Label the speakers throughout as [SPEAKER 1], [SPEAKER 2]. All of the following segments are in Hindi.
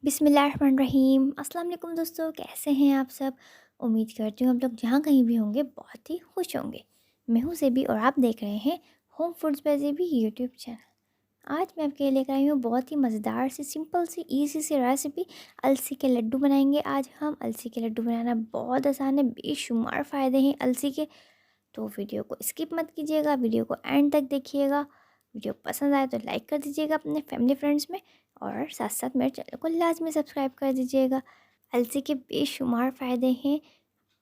[SPEAKER 1] बिस्मिल्लाहिर्रहमानिर्रहीम। अस्सलाम वालेकुम दोस्तों, कैसे हैं आप सब। उम्मीद करती हूँ आप लोग जहाँ कहीं भी होंगे बहुत ही खुश होंगे। मैं हूँ ज़ेबी और आप देख रहे हैं होम फूड्स बाय ज़ेबी यूट्यूब चैनल। आज मैं आपके लिए लेकर आई हूँ बहुत ही मज़ेदार सी सिंपल सी ईजी सी रेसिपी। अलसी के लड्डू बनाएंगे आज हम। अलसी के लड्डू बनाना बहुत आसान है, बेशुमार फ़ायदे हैं अलसी के। तो वीडियो को स्किप मत कीजिएगा, वीडियो को एंड तक देखिएगा। वीडियो पसंद आए तो लाइक कर दीजिएगा अपने फैमिली फ्रेंड्स में, और साथ साथ मेरे चैनल को लाजमी सब्सक्राइब कर दीजिएगा। अलसी के बेशुमार फ़ायदे हैं।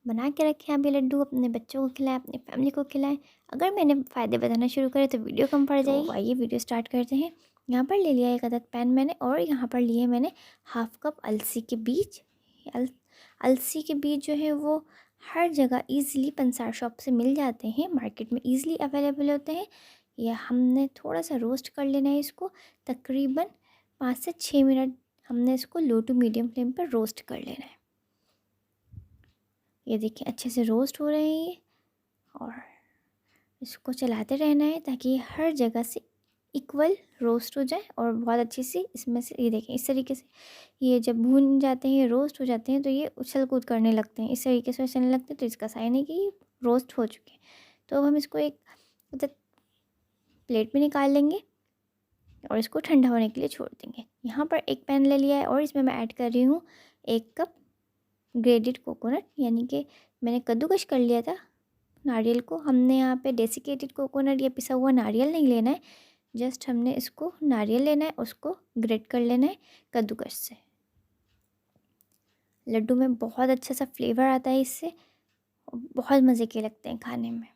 [SPEAKER 1] बना के रखें आप ये लड्डू, अपने बच्चों को खिलाएं, अपनी फैमिली को खिलाएं। अगर मैंने फ़ायदे बताना शुरू करे तो वीडियो कम पड़ जाएगी। तो आइए वीडियो स्टार्ट करते हैं। यहाँ पर ले लिया एक अदद पैन मैंने, और यहाँ पर लिए मैंने हाफ़ कप अलसी के बीज। अलसी के बीज जो है वो हर जगह ईज़िली पंसार शॉप से मिल जाते हैं, मार्केट में ईज़िली अवेलेबल होते हैं। यह हमने थोड़ा सा रोस्ट कर लेना है इसको, तकरीबन 5 से 6 मिनट हमने इसको लो टू मीडियम फ्लेम पर रोस्ट कर लेना है। ये देखिए अच्छे से रोस्ट हो रहे हैं ये, और इसको चलाते रहना है ताकि हर जगह से इक्वल रोस्ट हो जाए और बहुत अच्छी सी इसमें से, ये देखें इस तरीके से ये जब भून जाते हैं, रोस्ट हो जाते हैं, तो ये उछल कूद करने लगते हैं, इस तरीके से चलने लगते हैं, तो इसका साइन है कि ये रोस्ट हो चुके हैं। तो अब हम इसको एक प्लेट में निकाल लेंगे और इसको ठंडा होने के लिए छोड़ देंगे। यहाँ पर एक पैन ले लिया है और इसमें मैं ऐड कर रही हूँ 1 कप ग्रेटेड कोकोनट, यानी कि मैंने कद्दूकश कर लिया था नारियल को। हमने यहाँ पे डेसिकेटेड कोकोनट या पिसा हुआ नारियल नहीं लेना है, जस्ट हमने इसको नारियल लेना है, उसको ग्रेट कर लेना है कद्दूकश से। लड्डू में बहुत अच्छा सा फ्लेवर आता है इससे, बहुत मज़े के लगते हैं खाने में।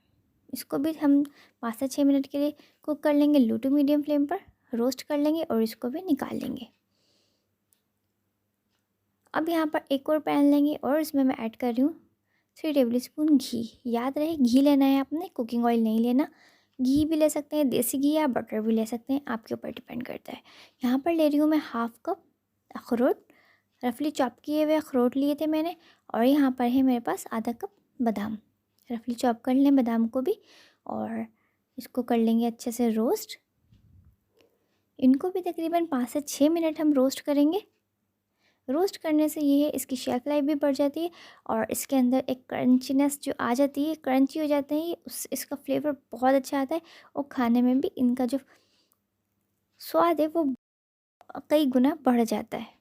[SPEAKER 1] इसको भी हम 5 से 6 मिनट के लिए कुक कर लेंगे, लो टू मीडियम फ्लेम पर रोस्ट कर लेंगे और इसको भी निकाल लेंगे। अब यहाँ पर एक और पैन लेंगे और इसमें मैं ऐड कर रही हूँ 3 टेबल स्पून घी। याद रहे घी लेना है आपने, कुकिंग ऑयल नहीं लेना। घी भी ले सकते हैं, देसी घी या बटर भी ले सकते हैं, आपके ऊपर डिपेंड करता है। यहाँ पर ले रही हूँ मैं हाफ़ कप अखरोट, रफली चॉप किए हुए अखरोट लिए थे मैंने। और यहाँ पर है मेरे पास आधा कप बादाम, रफली चॉप कर लें बादाम को भी, और इसको कर लेंगे अच्छे से रोस्ट। इनको भी तकरीबन 5 से 6 मिनट हम रोस्ट करेंगे। रोस्ट करने से ये है इसकी शेल्फ लाइफ भी बढ़ जाती है, और इसके अंदर एक क्रंचीनेस जो आ जाती है, क्रंची हो जाते हैं ये, इसका फ्लेवर बहुत अच्छा आता है, और खाने में भी इनका जो स्वाद है वो कई गुना बढ़ जाता है।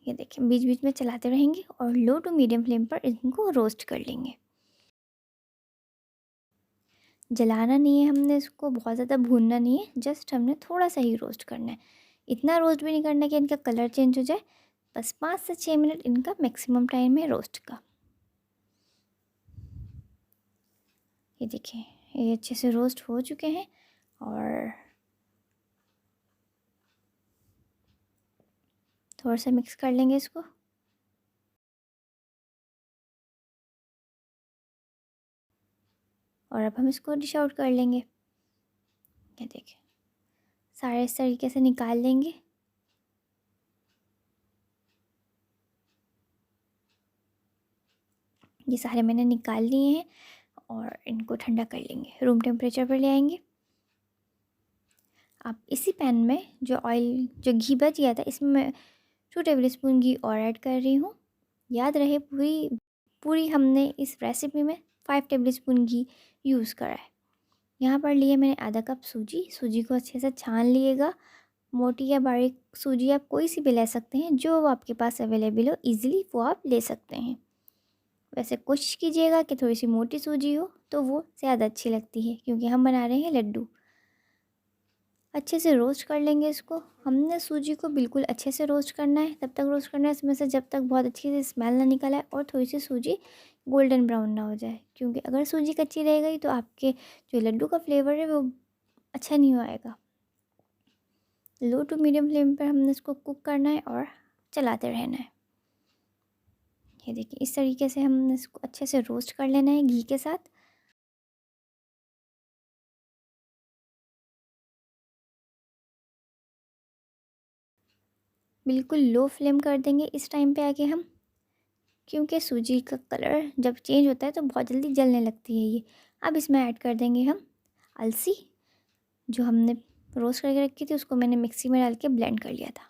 [SPEAKER 1] ये देखिए बीच बीच में चलाते रहेंगे और लो टू मीडियम फ्लेम पर इनको रोस्ट कर लेंगे। जलाना नहीं है हमने इसको, बहुत ज़्यादा भूनना नहीं है, जस्ट हमने थोड़ा सा ही रोस्ट करना है। इतना रोस्ट भी नहीं करना कि इनका कलर चेंज हो जाए, बस 5 से 6 मिनट इनका मैक्सिमम टाइम है रोस्ट का। ये देखिए ये अच्छे से रोस्ट हो चुके हैं, और थोड़ा सा मिक्स कर लेंगे इसको। और अब हम इसको डिश आउट कर लेंगे। ये देखिए सारे इस तरीके से निकाल लेंगे। ये सारे मैंने निकाल लिए हैं और इनको ठंडा कर लेंगे, रूम टेम्परेचर पर ले आएंगे। आप इसी पैन में जो घी बच गया था, इसमें मैं 2 टेबल स्पून घी और ऐड कर रही हूँ। याद रहे पूरी पूरी हमने इस रेसिपी में 5 टेबल स्पून घी यूज़ करा है। यहाँ पर लिए मैंने आधा कप सूजी। सूजी को अच्छे से छान लिएगा, मोटी या बारीक सूजी आप कोई सी भी ले सकते हैं, जो आपके पास अवेलेबल हो इजीली वो आप ले सकते हैं। वैसे कोशिश कीजिएगा कि थोड़ी सी मोटी सूजी हो, तो वो ज़्यादा अच्छी लगती है, क्योंकि हम बना रहे हैं लड्डू। अच्छे से रोस्ट कर लेंगे इसको। हमने सूजी को बिल्कुल अच्छे से रोस्ट करना है, तब तक रोस्ट करना है इसमें से जब तक बहुत अच्छी सी स्मेल ना निकल आए और थोड़ी सी सूजी गोल्डन ब्राउन ना हो जाए, क्योंकि अगर सूजी कच्ची रह गई तो आपके जो लड्डू का फ्लेवर है वो अच्छा नहीं आएगा। लो टू मीडियम फ्लेम पर हमने इसको कुक करना है और चलाते रहना है। ये देखिए इस तरीके से हमने इसको अच्छे से रोस्ट कर लेना है घी के साथ। बिल्कुल लो फ्लेम कर देंगे इस टाइम पे आके हम, क्योंकि सूजी का कलर जब चेंज होता है तो बहुत जल्दी जलने लगती है ये। अब इसमें ऐड कर देंगे हम अलसी, जो हमने रोस्ट करके रखी थी, उसको मैंने मिक्सी में डाल के ब्लेंड कर लिया था,